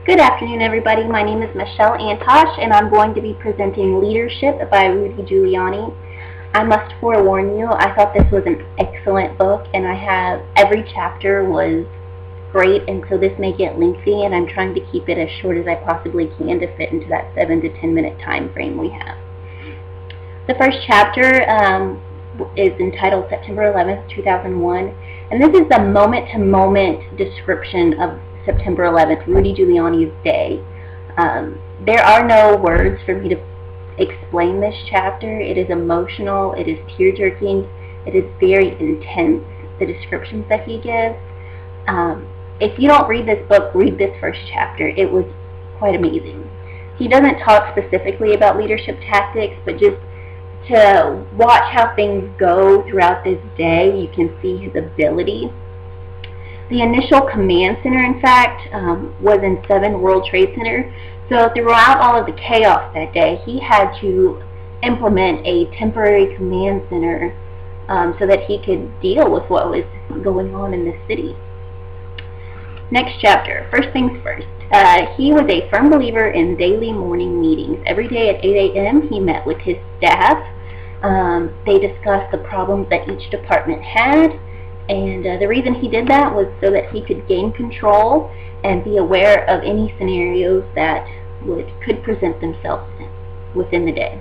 Good afternoon, everybody. My name is Michele Antosh, and I'm going to be presenting Leadership by Rudy Giuliani. I must forewarn you, I thought this was an excellent book, and every chapter was great, and so this may get lengthy, and I'm trying to keep it as short as I possibly can to fit into that 7 to 10 minute time frame we have. The first chapter is entitled September 11th, 2001, and this is the moment-to-moment description of September 11th, Rudy Giuliani's day. There are no words for me to explain this chapter. It is emotional, it is tear-jerking, it is very intense, the descriptions that he gives. If you don't read this book, read this first chapter. It was quite amazing. He doesn't talk specifically about leadership tactics, but just to watch how things go throughout this day, you can see his ability. The initial command center, in fact, was in 7 World Trade Center. So throughout all of the chaos that day, he had to implement a temporary command center so that he could deal with what was going on in the city. Next chapter, first things first. He was a firm believer in daily morning meetings. Every day at 8 a.m. he met with his staff. They discussed the problems that each department had. And the reason he did that was so that he could gain control and be aware of any scenarios that could present themselves within the day.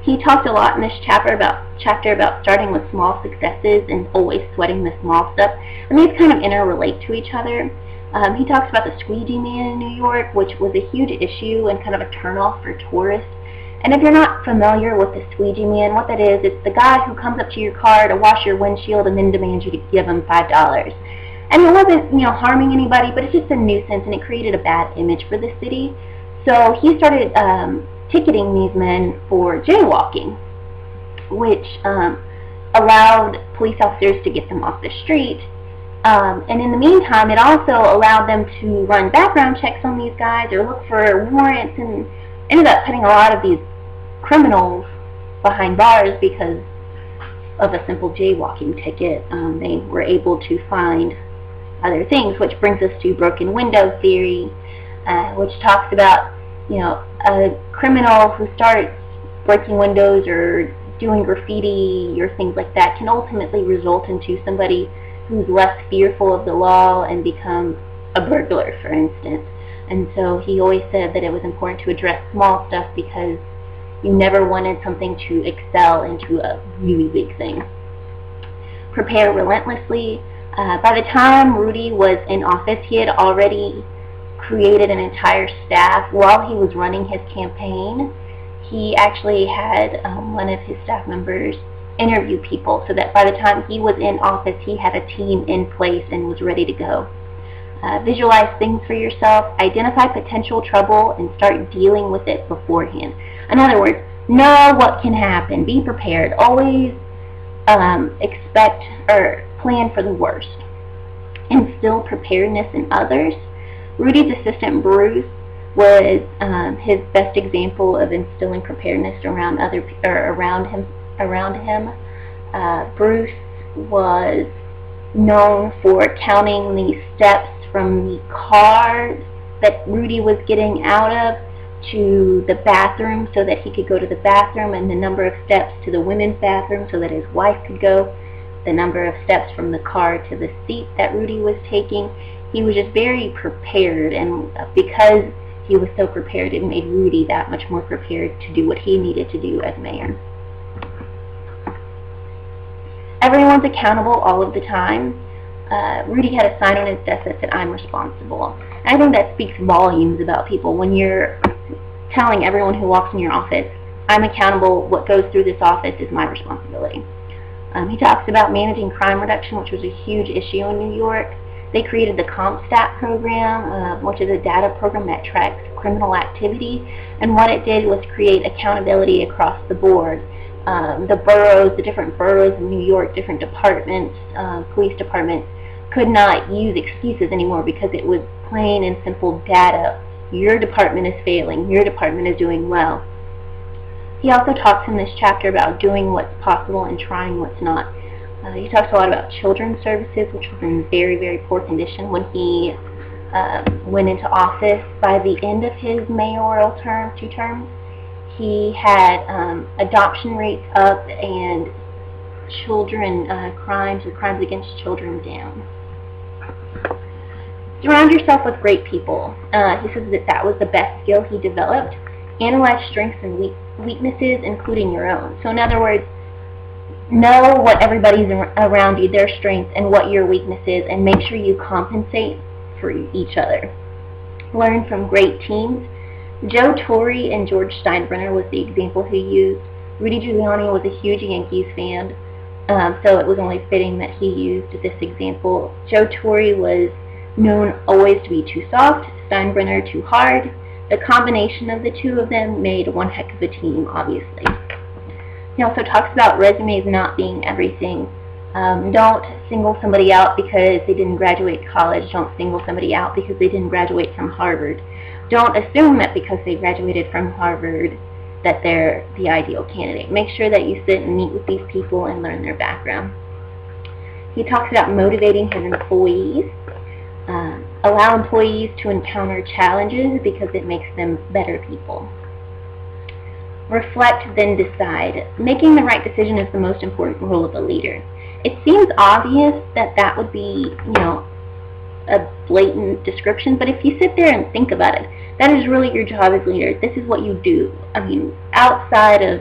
He talked a lot in this chapter about starting with small successes and always sweating the small stuff. And these kind of interrelate to each other. He talks about the squeegee man in New York, which was a huge issue and kind of a turnoff for tourists. And if you're not familiar with the squeegee man, what that is, it's the guy who comes up to your car to wash your windshield and then demands you to give him $5. And it wasn't, harming anybody, but it's just a nuisance, and it created a bad image for the city. So he started ticketing these men for jaywalking, which allowed police officers to get them off the street. And in the meantime, it also allowed them to run background checks on these guys or look for warrants, and ended up putting a lot of these criminals behind bars because of a simple jaywalking ticket. They were able to find other things, which brings us to broken window theory, which talks about a criminal who starts breaking windows or doing graffiti or things like that can ultimately result into somebody who's less fearful of the law and become a burglar, for instance. And so he always said that it was important to address small stuff because you never wanted something to excel into a really big thing. Prepare relentlessly. By the time Rudy was in office, he had already created an entire staff. While he was running his campaign, he actually had one of his staff members interview people so that by the time he was in office, he had a team in place and was ready to go. Visualize things for yourself, identify potential trouble, and start dealing with it beforehand. In other words, know what can happen. Be prepared. Always expect or plan for the worst. Instill preparedness in others. Rudy's assistant Bruce was his best example of instilling preparedness around him. Bruce was known for counting the steps from the car that Rudy was getting out of to the bathroom so that he could go to the bathroom, and the number of steps to the women's bathroom so that his wife could go, the number of steps from the car to the seat that Rudy was taking. He was just very prepared, and because he was so prepared, it made Rudy that much more prepared to do what he needed to do as mayor. Everyone's accountable all of the time. Rudy had a sign on his desk that said, "I'm responsible." And I think that speaks volumes about people when you're telling everyone who walks in your office, "I'm accountable, what goes through this office is my responsibility." He talks about managing crime reduction, which was a huge issue in New York. They created the CompStat program, which is a data program that tracks criminal activity, and what it did was create accountability across the board. The boroughs, the different boroughs in New York, different departments, police departments, could not use excuses anymore because it was plain and simple data. Your department is failing, your department is doing well. He also talks in this chapter about doing what's possible and trying what's not. He talks a lot about children's services, which was in very, very poor condition when he went into office. By the end of his mayoral term, 2 terms, he had adoption rates up and children crimes or crimes against children down. Surround yourself with great people. He says that was the best skill he developed. Analyze strengths and weaknesses, including your own. So in other words, know what everybody's around you, their strengths, and what your weakness is, and make sure you compensate for each other. Learn from great teams. Joe Torre and George Steinbrenner was the example he used. Rudy Giuliani was a huge Yankees fan, so it was only fitting that he used this example. Joe Torre was known always to be too soft, Steinbrenner too hard. The combination of the two of them made one heck of a team, obviously. He also talks about resumes not being everything. Don't single somebody out because they didn't graduate college. Don't single somebody out because they didn't graduate from Harvard. Don't assume that because they graduated from Harvard that they're the ideal candidate. Make sure that you sit and meet with these people and learn their background. He talks about motivating his employees. Allow employees to encounter challenges because it makes them better people. Reflect, then decide. Making the right decision is the most important role of a leader. It seems obvious that would be, a blatant description, but if you sit there and think about it, that is really your job as leader. This is what you do. I mean, outside of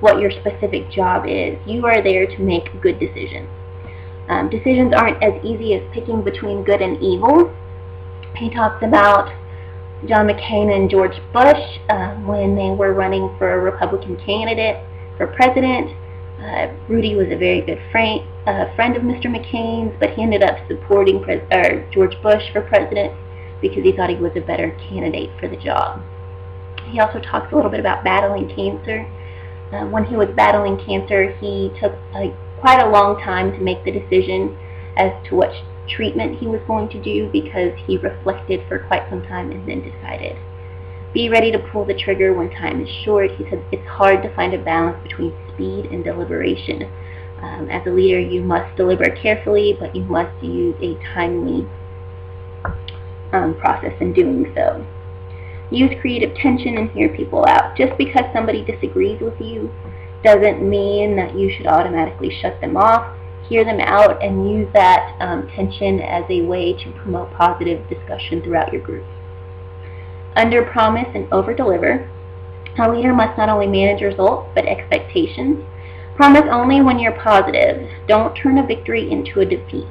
what your specific job is, you are there to make good decisions. Decisions aren't as easy as picking between good and evil. He talks about John McCain and George Bush when they were running for a Republican candidate for president. Rudy was a very good friend of Mr. McCain's, but he ended up supporting George Bush for president because he thought he was a better candidate for the job. He also talks a little bit about battling cancer. When he was battling cancer, he took quite a long time to make the decision as to what treatment he was going to do because he reflected for quite some time and then decided. Be ready to pull the trigger when time is short. He said it's hard to find a balance between speed and deliberation. As a leader, you must deliver carefully, but you must use a timely process in doing so. Use creative tension and hear people out. Just because somebody disagrees with you doesn't mean that you should automatically shut them off. Hear them out and use that tension as a way to promote positive discussion throughout your group. Under-promise and over-deliver. A leader must not only manage results, but expectations. Promise only when you're positive. Don't turn a victory into a defeat.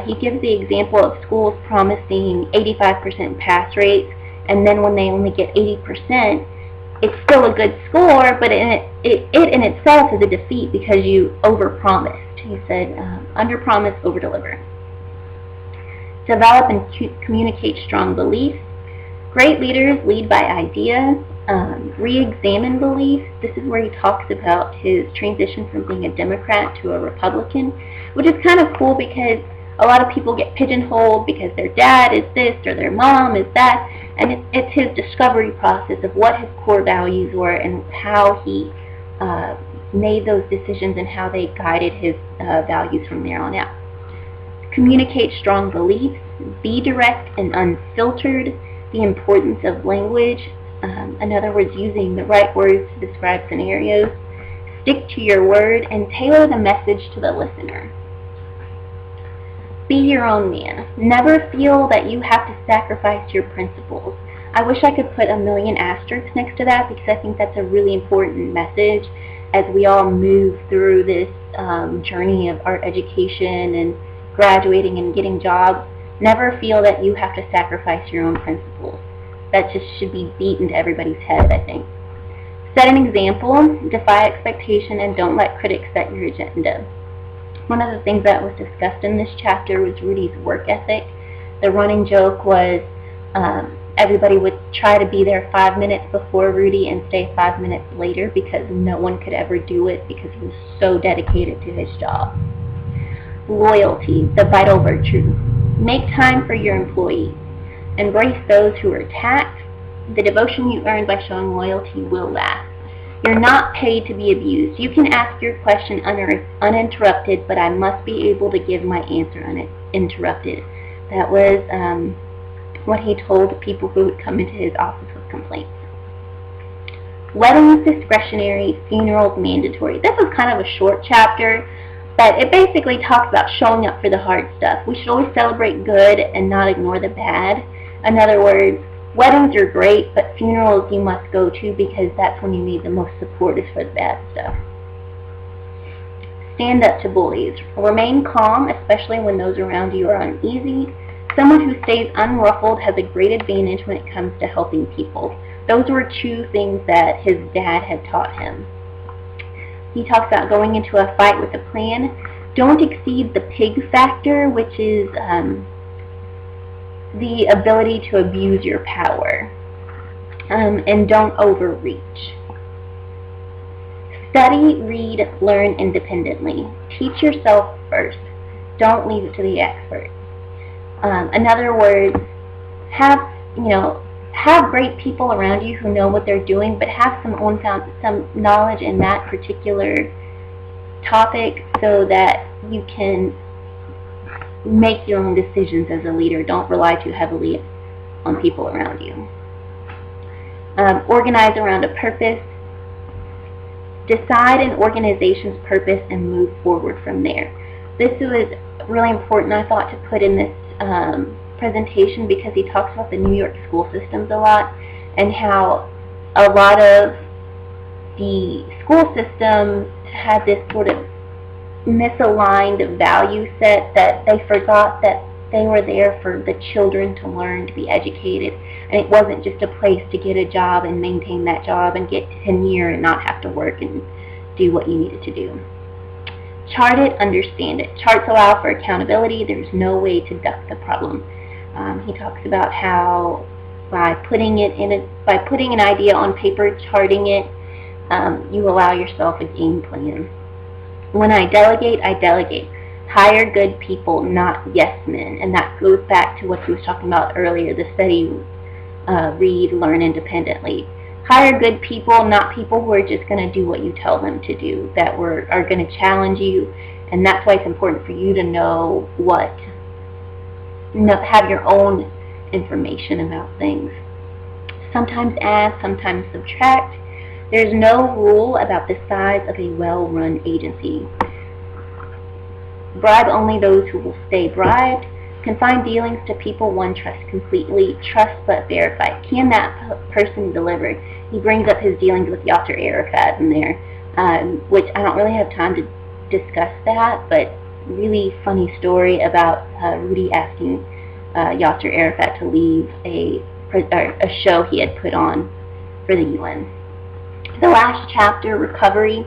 He gives the example of schools promising 85% pass rates, and then when they only get 80%, it's still a good score, but it in itself is a defeat because you overpromised. He said, under-promise, over-deliver. Develop and communicate strong beliefs. Great leaders lead by ideas. Re-examine beliefs. This is where he talks about his transition from being a Democrat to a Republican, which is kind of cool because a lot of people get pigeonholed because their dad is this or their mom is that, and it's his discovery process of what his core values were and how he made those decisions and how they guided his values from there on out. Communicate strong beliefs. Be direct and unfiltered. The importance of language. In other words, using the right words to describe scenarios. Stick to your word and tailor the message to the listener. Be your own man. Never feel that you have to sacrifice your principles. I wish I could put a million asterisks next to that because I think that's a really important message as we all move through this journey of art education and graduating and getting jobs. Never feel that you have to sacrifice your own principles. That just should be beaten to everybody's head, I think. Set an example, defy expectation, and don't let critics set your agenda. One of the things that was discussed in this chapter was Rudy's work ethic. The running joke was everybody would try to be there 5 minutes before Rudy and stay 5 minutes later because no one could ever do it because he was so dedicated to his job. Loyalty, the vital virtue. Make time for your employees. Embrace those who are taxed. The devotion you earn by showing loyalty will last. You're not paid to be abused. You can ask your question uninterrupted, but I must be able to give my answer uninterrupted. That was what he told people who would come into his office with complaints. Weddings discretionary, funerals mandatory. This is kind of a short chapter, but it basically talks about showing up for the hard stuff. We should always celebrate good and not ignore the bad. In other words, weddings are great, but funerals you must go to because that's when you need the most support is for the bad stuff. Stand up to bullies. Remain calm, especially when those around you are uneasy. Someone who stays unruffled has a great advantage when it comes to helping people. Those were two things that his dad had taught him. He talks about going into a fight with a plan. Don't exceed the pig factor, which is the ability to abuse your power. And don't overreach. Study, read, learn independently. Teach yourself first. Don't leave it to the experts. In other words, have great people around you who know what they're doing, but have some knowledge in that particular topic so that you can make your own decisions as a leader. Don't rely too heavily on people around you. Organize around a purpose. Decide an organization's purpose and move forward from there. This was really important, I thought, to put in this presentation because he talks about the New York school systems a lot and how a lot of the school systems had this sort of misaligned value set that they forgot that they were there for the children to learn, to be educated, and it wasn't just a place to get a job and maintain that job and get tenure and not have to work and do what you needed to do. Chart it, understand it. Charts allow for accountability. There's no way to duck the problem. He talks about how by putting an idea on paper, charting it, you allow yourself a game plan. When I delegate, I delegate. Hire good people, not yes men. And that goes back to what he was talking about earlier, the study, read, learn independently. Hire good people, not people who are just going to do what you tell them to do, that are going to challenge you. And that's why it's important for you to know have your own information about things. Sometimes add, sometimes subtract. There's no rule about the size of a well-run agency. Bribe only those who will stay bribed. Confine dealings to people one trusts completely. Trust but verify. Can that person deliver? He brings up his dealings with Yasser Arafat in there, which I don't really have time to discuss that, but really funny story about Rudy asking Yasser Arafat to leave a show he had put on for the UN. The last chapter, recovery,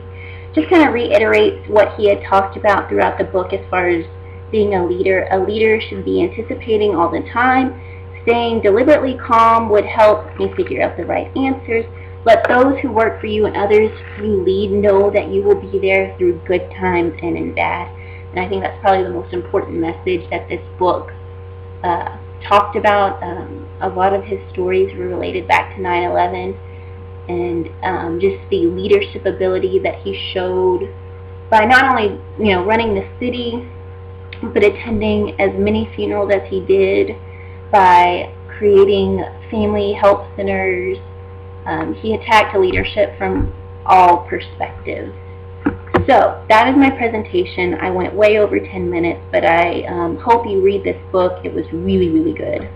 just kind of reiterates what he had talked about throughout the book as far as being a leader. A leader should be anticipating all the time. Staying deliberately calm would help me figure out the right answers. Let those who work for you and others you lead know that you will be there through good times and in bad. And I think that's probably the most important message that this book talked about. A lot of his stories were related back to 9/11. And just the leadership ability that he showed by not only running the city, but attending as many funerals as he did, by creating family help centers. He attacked leadership from all perspectives. So that is my presentation. I went way over 10 minutes, but I hope you read this book. It was really, really good.